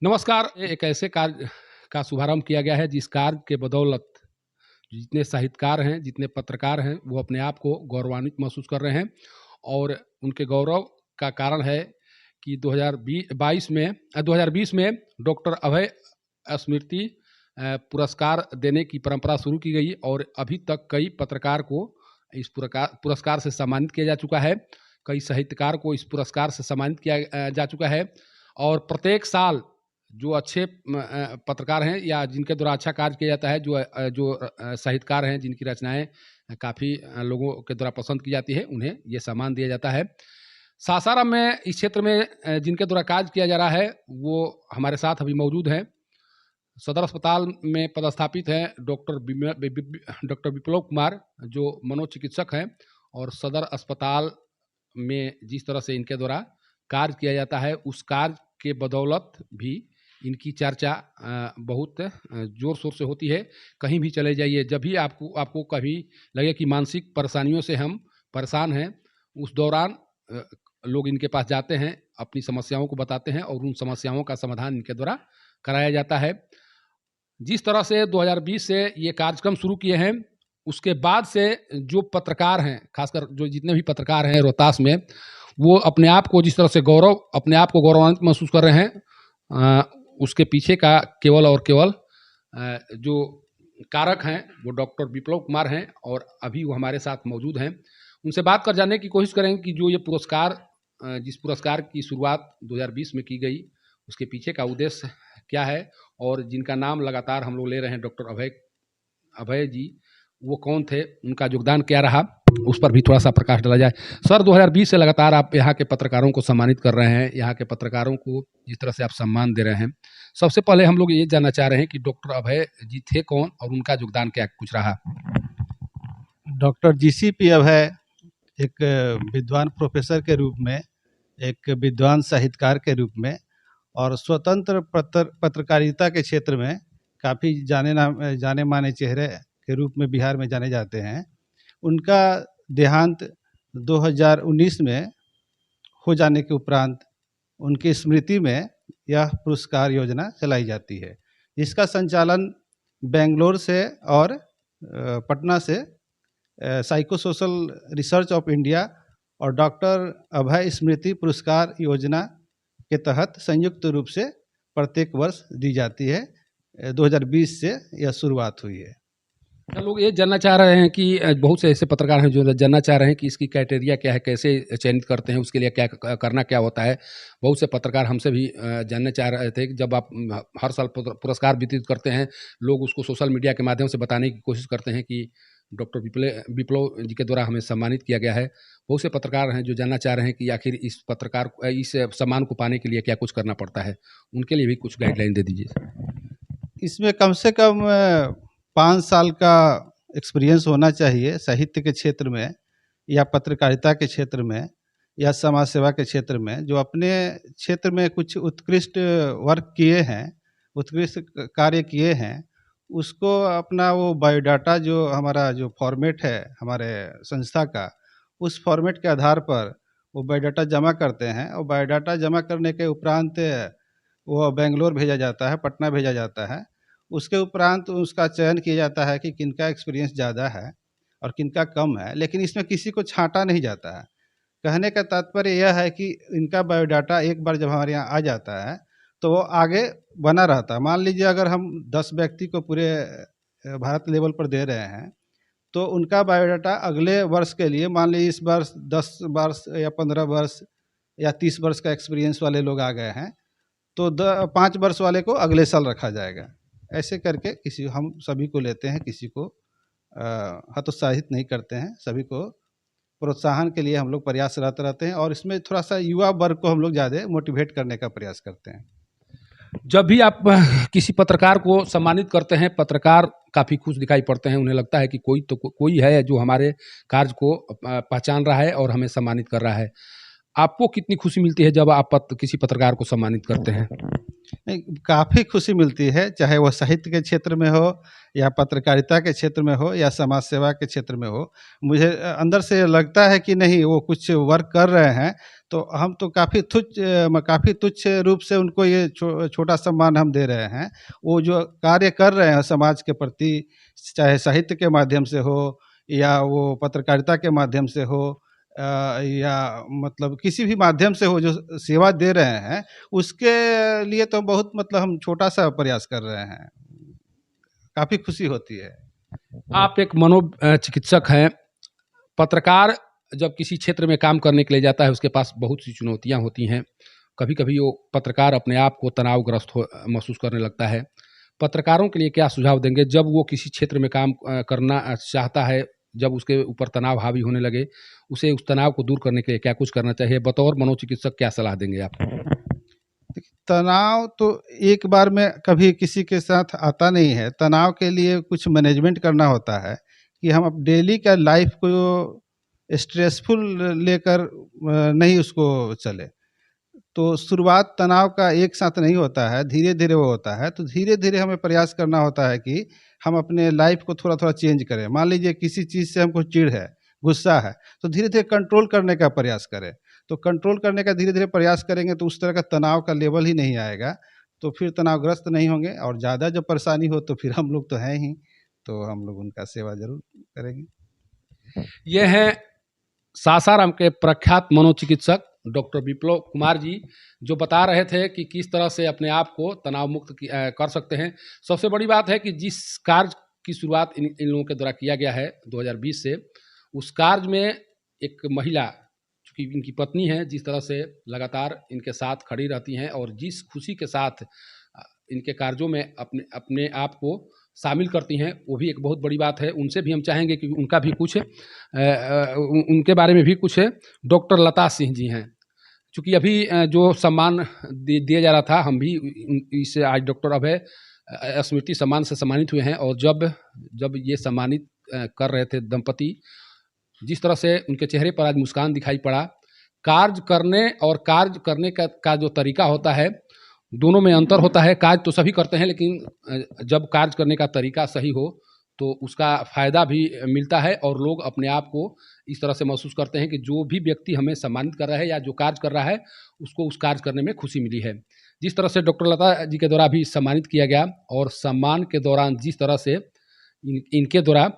नमस्कार। एक ऐसे कार्य का शुभारंभ किया गया है जिस कार्य के बदौलत जितने साहित्यकार हैं, जितने पत्रकार हैं, वो अपने आप को गौरवान्वित महसूस कर रहे हैं और उनके गौरव का कारण है कि 2020 में डॉक्टर अभय स्मृति पुरस्कार देने की परंपरा शुरू की गई और अभी तक कई पत्रकार को इस पुरस्कार से सम्मानित किया जा चुका है। कई साहित्यकार को इस पुरस्कार से सम्मानित किया जा चुका है और प्रत्येक साल जो अच्छे पत्रकार हैं या जिनके द्वारा अच्छा कार्य किया जाता है, जो साहित्यकार हैं, जिनकी रचनाएँ काफ़ी लोगों के द्वारा पसंद की जाती है, उन्हें ये सम्मान दिया जाता है। सासाराम में इस क्षेत्र में जिनके द्वारा कार्य किया जा रहा है, वो हमारे साथ अभी मौजूद हैं। सदर अस्पताल में पदस्थापित हैं डॉक्टर विप्लव कुमार, जो मनोचिकित्सक हैं और सदर अस्पताल में जिस तरह से इनके द्वारा कार्य किया जाता है, उस कार्य के बदौलत भी इनकी चर्चा बहुत ज़ोर-शोर से होती है। कहीं भी चले जाइए, जब भी आपको कभी लगे कि मानसिक परेशानियों से हम परेशान हैं, उस दौरान लोग इनके पास जाते हैं, अपनी समस्याओं को बताते हैं और उन समस्याओं का समाधान इनके द्वारा कराया जाता है। जिस तरह से 2020 से ये कार्यक्रम शुरू किए हैं, उसके बाद से जो पत्रकार हैं, खासकर जो जितने भी पत्रकार हैं रोहतास में, वो अपने आप को जिस तरह से अपने आप को गौरवान्वित महसूस कर रहे हैं, उसके पीछे का केवल और केवल जो कारक हैं, वो डॉक्टर विप्लव कुमार हैं और अभी वो हमारे साथ मौजूद हैं। उनसे बात कर जानने की कोशिश करेंगे कि जो ये पुरस्कार जिस पुरस्कार की शुरुआत 2020 में की गई, उसके पीछे का उद्देश्य क्या है और जिनका नाम लगातार हम लोग ले रहे हैं, डॉक्टर अभय जी, वो कौन थे, उनका योगदान क्या रहा, उस पर भी थोड़ा-सा प्रकाश डाला जाए। सर, 2020 से लगातार आप यहाँ के पत्रकारों को सम्मानित कर रहे हैं, यहाँ के पत्रकारों को जिस तरह से आप सम्मान दे रहे हैं। सबसे पहले हम लोग ये जानना चाह रहे हैं कि डॉक्टर अभय जी थे कौन और उनका योगदान क्या कुछ रहा? डॉक्टर जीसीपी अभय एक विद्वान प्रोफेसर के रूप में, एक विद्वान साहित्यकार के रूप में और स्वतंत्र पत्रकारिता के क्षेत्र में काफ़ी जाने माने चेहरे के रूप में बिहार में जाने जाते हैं। उनका देहांत 2019 में हो जाने के उपरांत उनकी स्मृति में यह पुरस्कार योजना चलाई जाती है। इसका संचालन बेंगलोर से और पटना से साइकोसोशल रिसर्च ऑफ इंडिया और डॉक्टर अभय स्मृति पुरस्कार योजना के तहत संयुक्त रूप से प्रत्येक वर्ष दी जाती है। 2020 से यह शुरुआत हुई है। लोग ये जानना चाह रहे हैं कि बहुत से ऐसे पत्रकार हैं जो जानना चाह रहे हैं कि इसकी क्राइटेरिया क्या है, कैसे चयनित करते हैं, उसके लिए क्या करना क्या होता है। बहुत से पत्रकार हमसे भी जानना चाह रहे थे कि जब आप हर साल पुरस्कार वितरित करते हैं, लोग उसको सोशल मीडिया के माध्यम से बताने की कोशिश करते हैं कि डॉक्टर विप्लव जी के द्वारा हमें सम्मानित किया गया है। बहुत से पत्रकार हैं जो जानना चाह रहे हैं कि आखिर इस सम्मान को पाने के लिए क्या कुछ करना पड़ता है। उनके लिए भी कुछ गाइडलाइन दे दीजिए। इसमें कम से कम 5 साल का एक्सपीरियंस होना चाहिए साहित्य के क्षेत्र में या पत्रकारिता के क्षेत्र में या समाज सेवा के क्षेत्र में। जो अपने क्षेत्र में कुछ उत्कृष्ट वर्क किए हैं, उत्कृष्ट कार्य किए हैं, उसको अपना वो बायोडाटा जो हमारा जो फॉर्मेट है हमारे संस्था का, उस फॉर्मेट के आधार पर वो बायोडाटा जमा करते हैं और बायोडाटा जमा करने के उपरांत वो बेंगलोर भेजा जाता है, पटना भेजा जाता है। उसके उपरांत उसका चयन किया जाता है कि किनका एक्सपीरियंस ज़्यादा है और किनका कम है, लेकिन इसमें किसी को छांटा नहीं जाता है। कहने का तात्पर्य यह है कि इनका बायोडाटा एक बार जब हमारे यहाँ आ जाता है तो वो आगे बना रहता है। मान लीजिए अगर हम 10 व्यक्ति को पूरे भारत लेवल पर दे रहे हैं तो उनका बायोडाटा अगले वर्ष के लिए, मान लीजिए इस वर्ष 10 वर्ष या 15 वर्ष या 30 वर्ष का एक्सपीरियंस वाले लोग आ गए हैं तो 5 वर्ष वाले को अगले साल रखा जाएगा। ऐसे करके हम सभी को लेते हैं, किसी को हतोत्साहित नहीं करते हैं, सभी को प्रोत्साहन के लिए हम लोग प्रयासरत रहते हैं और इसमें थोड़ा सा युवा वर्ग को हम लोग ज़्यादा मोटिवेट करने का प्रयास करते हैं। जब भी आप किसी पत्रकार को सम्मानित करते हैं, पत्रकार काफ़ी खुश दिखाई पड़ते हैं। उन्हें लगता है कि कोई है जो हमारे कार्य को पहचान रहा है और हमें सम्मानित कर रहा है। आपको कितनी खुशी मिलती है जब आप किसी पत्रकार को सम्मानित करते हैं? नहीं, काफ़ी खुशी मिलती है, चाहे वो साहित्य के क्षेत्र में हो या पत्रकारिता के क्षेत्र में हो या समाज सेवा के क्षेत्र में हो। मुझे अंदर से लगता है कि नहीं, वो कुछ वर्क कर रहे हैं, तो हम तो काफ़ी तुच्छ रूप से उनको ये छोटा सम्मान हम दे रहे हैं। वो जो कार्य कर रहे हैं समाज के प्रति, चाहे साहित्य के माध्यम से हो या वो पत्रकारिता के माध्यम से हो, या मतलब किसी भी माध्यम से हो, जो सेवा दे रहे हैं, उसके लिए तो बहुत मतलब हम छोटा-सा प्रयास कर रहे हैं। काफ़ी खुशी होती है। आप एक चिकित्सक हैं। पत्रकार जब किसी क्षेत्र में काम करने के लिए जाता है, उसके पास बहुत सी चुनौतियाँ होती हैं। कभी-कभी वो पत्रकार अपने आप को तनावग्रस्त महसूस करने लगता है। पत्रकारों के लिए क्या सुझाव देंगे जब वो किसी क्षेत्र में काम करना चाहता है, जब उसके ऊपर तनाव हावी होने लगे, उसे उस तनाव को दूर करने के लिए क्या कुछ करना चाहिए? बतौर मनोचिकित्सक क्या सलाह देंगे आप? देखिए, तनाव तो एक बार में कभी किसी के साथ आता नहीं है। तनाव के लिए कुछ मैनेजमेंट करना होता है कि हम अब डेली का लाइफ को स्ट्रेसफुल लेकर नहीं उसको चले। तो शुरुआत तनाव का एक साथ नहीं होता है, धीरे-धीरे वो होता है। तो धीरे-धीरे हमें प्रयास करना होता है कि हम अपने लाइफ को थोड़ा-थोड़ा चेंज करें। मान लीजिए किसी चीज़ से हमको चिढ़ है, गुस्सा है, तो धीरे-धीरे कंट्रोल करने का प्रयास करें। तो कंट्रोल करने का धीरे-धीरे प्रयास करेंगे तो उस तरह का तनाव का लेवल ही नहीं आएगा। तो फिर तनावग्रस्त नहीं होंगे, और ज़्यादा जब परेशानी हो तो फिर हम लोग तो हैं ही, तो हम लोग उनका सेवा ज़रूर करेंगे। ये हैं सासाराम के प्रख्यात मनोचिकित्सक डॉक्टर विप्लव कुमार जी, जो बता रहे थे कि किस तरह से अपने आप को तनाव मुक्त कर सकते हैं। सबसे बड़ी बात है कि जिस कार्य की शुरुआत इन लोगों के द्वारा किया गया है 2020 से, उस कार्य में एक महिला, चूँकि इनकी पत्नी है, जिस तरह से लगातार इनके साथ खड़ी रहती हैं और जिस खुशी के साथ इनके कार्यों में अपने अपने आप को शामिल करती हैं, वो भी एक बहुत बड़ी बात है। उनसे भी हम चाहेंगे कि उनका भी कुछ उनके बारे में भी कुछ डॉक्टर लता सिंह जी हैं। चूँकि अभी जो सम्मान दिया जा रहा था, हम भी इससे आज डॉक्टर अभय स्मृति सम्मान से सम्मानित हुए हैं, और जब जब ये सम्मानित कर रहे थे दंपति, जिस तरह से उनके चेहरे पर आज मुस्कान दिखाई पड़ा। कार्य करने और कार्य करने का जो तरीका होता है, दोनों में अंतर होता है। कार्य तो सभी करते हैं, लेकिन जब कार्य करने का तरीका सही हो तो उसका फ़ायदा भी मिलता है, और लोग अपने आप को इस तरह से महसूस करते हैं कि जो भी व्यक्ति हमें सम्मानित कर रहा है या जो कार्य कर रहा है, उसको उस कार्य करने में खुशी मिली है। जिस तरह से डॉक्टर लता जी के द्वारा भी सम्मानित किया गया, और सम्मान के दौरान जिस तरह से इनके द्वारा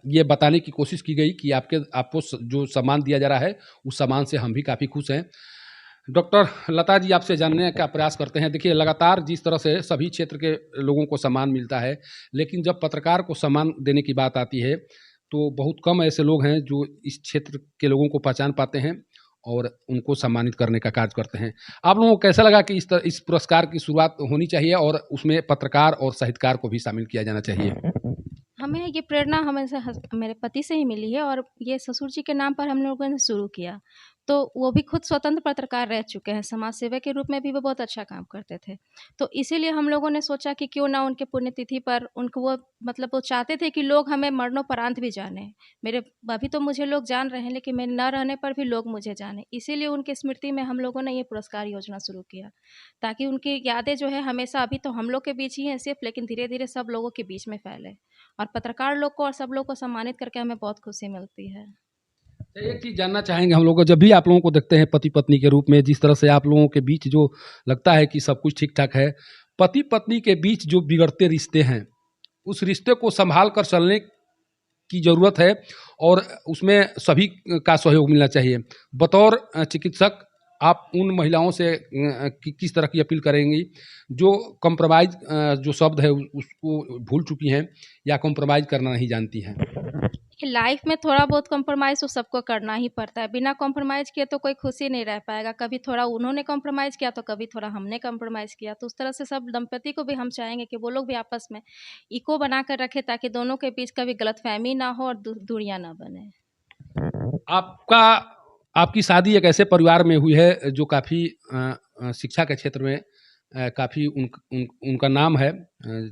ये बताने की कोशिश की गई कि आपको जो सम्मान दिया जा रहा है, उस सम्मान से हम भी काफ़ी खुश हैं। डॉक्टर लता जी, आपसे जानने का प्रयास करते हैं। देखिए, लगातार जिस तरह से सभी क्षेत्र के लोगों को सम्मान मिलता है, लेकिन जब पत्रकार को सम्मान देने की बात आती है, तो बहुत कम ऐसे लोग हैं जो इस क्षेत्र के लोगों को पहचान पाते हैं और उनको सम्मानित करने का कार्य करते हैं। आप लोगों को कैसा लगा कि इस पुरस्कार की शुरुआत होनी चाहिए और उसमें पत्रकार और साहित्यकार को भी शामिल किया जाना चाहिए? हमें ये प्रेरणा हमेशा मेरे पति से ही मिली है, और ये ससुर जी के नाम पर हम लोगों ने शुरू किया। तो वो भी खुद स्वतंत्र पत्रकार रह चुके हैं, समाज सेवा के रूप में भी वो बहुत अच्छा काम करते थे। तो इसीलिए हम लोगों ने सोचा कि क्यों ना उनके पुण्यतिथि पर उनको वो मतलब वो चाहते थे कि लोग हमें मरणोपरांत भी जाने। मेरे अभी तो मुझे लोग जान रहे हैं, लेकिन मेरे न रहने पर भी लोग मुझे जाने। इसीलिए उनकी स्मृति में हम लोगों ने ये पुरस्कार योजना शुरू किया, ताकि उनकी यादें जो है हमेशा, अभी तो हम लोग के बीच ही हैं सिर्फ, लेकिन धीरे धीरे सब लोगों के बीच में फैले। और पत्रकार लोग को और सब लोग को सम्मानित करके हमें बहुत खुशी मिलती है। एक चीज़ जानना चाहेंगे हम लोग, जब भी आप लोगों को देखते हैं पति पत्नी के रूप में, जिस तरह से आप लोगों के बीच जो लगता है कि सब कुछ ठीक ठाक है, पति पत्नी के बीच जो बिगड़ते रिश्ते हैं, उस रिश्ते को संभाल कर चलने की ज़रूरत है, और उसमें सभी का सहयोग मिलना चाहिए। बतौर चिकित्सक, आप उन महिलाओं से किस तरह की अपील करेंगी जो कॉम्प्रोमाइज़ जो शब्द है उसको भूल चुकी हैं या कॉम्प्रोमाइज़ करना नहीं जानती हैं? कि लाइफ में थोड़ा बहुत कॉम्प्रोमाइज़ तो सबको करना ही पड़ता है। बिना कॉम्प्रोमाइज़ किए तो कोई खुशी नहीं रह पाएगा। कभी थोड़ा उन्होंने कॉम्प्रोमाइज़ किया तो कभी थोड़ा हमने कॉम्प्रोमाइज़ किया। तो उस तरह से सब दंपति को भी हम चाहेंगे कि वो लोग भी आपस में इको बना कर रखें, ताकि दोनों के बीच कभी गलतफ़हमी ना हो और दूरियाँ ना बने। आपकी शादी एक ऐसे परिवार में हुई है जो काफ़ी शिक्षा के क्षेत्र में काफ़ी उनका नाम है,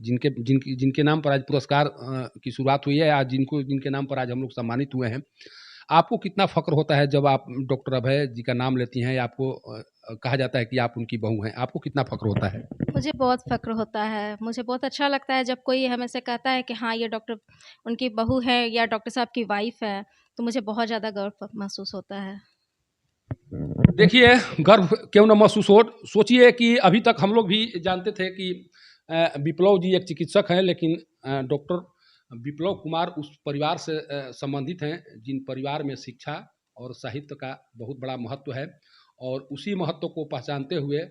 जिनके नाम पर आज पुरस्कार की शुरुआत हुई है, आज जिनके नाम पर आज हम लोग सम्मानित हुए हैं। आपको कितना फ़ख्र होता है जब आप डॉक्टर अभय जी का नाम लेती हैं या आपको कहा जाता है कि आप उनकी बहू हैं? आपको कितना फ़ख्र होता है? मुझे बहुत फ़क्र होता है। मुझे बहुत अच्छा लगता है जब कोई हमें से कहता है कि हाँ, ये डॉक्टर उनकी बहू है या डॉक्टर साहब की वाइफ़ है, तो मुझे बहुत ज़्यादा गर्व महसूस होता है। देखिए, गर्व क्यों ना महसूस हो, सोचिए कि अभी तक हम लोग भी जानते थे कि विप्लव जी एक चिकित्सक हैं, लेकिन डॉक्टर विप्लव कुमार उस परिवार से संबंधित हैं, जिन परिवार में शिक्षा और साहित्य का बहुत बड़ा महत्व है और उसी महत्व को पहचानते हुए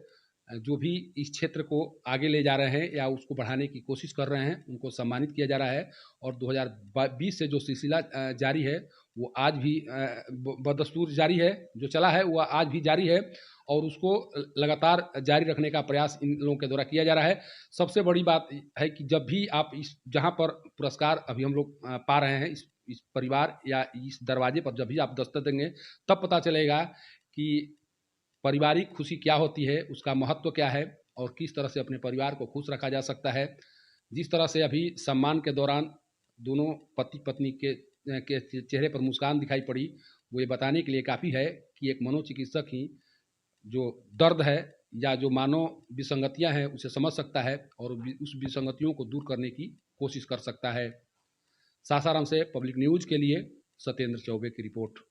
जो भी इस क्षेत्र को आगे ले जा रहे हैं या उसको बढ़ाने की कोशिश कर रहे हैं, उनको सम्मानित किया जा रहा है और 2020 से जो सिलसिला जारी है, वो आज भी बदस्तूर जारी है, जो चला है वो आज भी जारी है और उसको लगातार जारी रखने का प्रयास इन लोगों के द्वारा किया जा रहा है। सबसे बड़ी बात है कि जब भी आप इस जहाँ पर पुरस्कार अभी हम लोग पा रहे हैं, इस परिवार या इस दरवाजे पर जब भी आप दस्तक देंगे, तब पता चलेगा कि पारिवारिक खुशी क्या होती है, उसका महत्व क्या है और किस तरह से अपने परिवार को खुश रखा जा सकता है। जिस तरह से अभी सम्मान के दौरान दोनों पति-पत्नी के चेहरे पर मुस्कान दिखाई पड़ी, वो ये बताने के लिए काफ़ी है कि एक मनोचिकित्सक ही जो दर्द है या जो मानव विसंगतियाँ हैं, उसे समझ सकता है और उस विसंगतियों को दूर करने की कोशिश कर सकता है। सासाराम से पब्लिक न्यूज़ के लिए सत्येंद्र चौबे की रिपोर्ट।